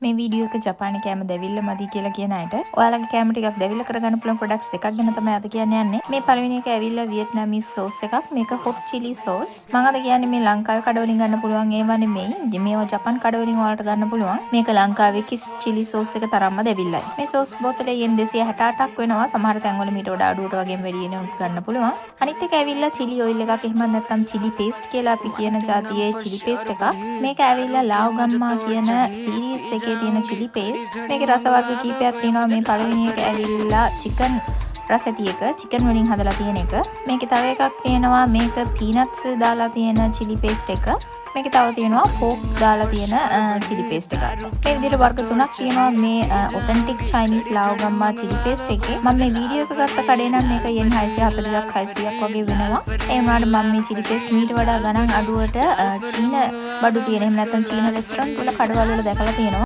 මේ වීඩියෝ එක ජපානයේ කෑම දෙවිල්ල මදි කියලා කියන අයට ඔයාලගේ කෑම ටිකක් දෙවිල්ල කරගන්න පුළුවන් ප්‍රොඩක්ට්ස් දෙකක් ගැන තමයි අද කියන්න යන්නේ. මේ පළවෙනි එක ඇවිල්ලා වියට්නාමීස් සෝස් එකක්. මේක හොට් චිලි සෝස්. මම අද කියන්නේ මේ ලංකාවේ කඩවලින් ගන්න පුළුවන් ඒවා නෙමෙයි. මේවා ජපාන් කඩවලින් ඔයාලට ගන්න පුළුවන්. මේක ලංකාවේ කිස් චිලි සෝස් එක තරම්ම දෙවිල්ලයි. මේ සෝස් බෝතලේ යෙන් 268ක් වෙනවා. සමහර තැන්වල මීට වඩා අඩුවට වගේම වැඩි වෙනවුත් ගන්න පුළුවන්. අනිත් එක ඇවිල්ලා චිලි ඔයිල් එකක්. එහෙම නැත්නම් චිලි පේස්ට් කියලා අපි කියන જાතියේ චිලි පේස්ට් එකක්. මේක ඇවිල්ලා ලාව්ගම්මා කියන සීරීස් එකේ තියෙන chili paste. මේකේ රස වර්ග කීපයක් තියෙනවා. මේ පළවෙනි එක ඇවිල්ලා chicken රස තියෙක chicken වලින් හදලා තියෙන එක. මේකේ තව එකක් තියෙනවා. මේක peanuts දාලා තියෙන chili paste එක. මේකේ තව තියෙනවා pork දාලා තියෙන chili paste එකක්. මේ විදිහට වර්ග තුනක් තියෙනවා මේ authentic Chinese ලාව්ගම්මා chili paste එකේ. මම මේ වීඩියෝ එක ගත්ත කඩේ නම් මේක yen 640ක් 600ක් වගේ වෙනවා. ඒ වුණාට මම මේ chili paste මීට වඩා ගණන් අඩුවට චීන බඩු තියෙන එහෙම නැත්නම් චීන රෙස්ටොරන්ට් වල කඩවල වල දැකලා තියෙනවා.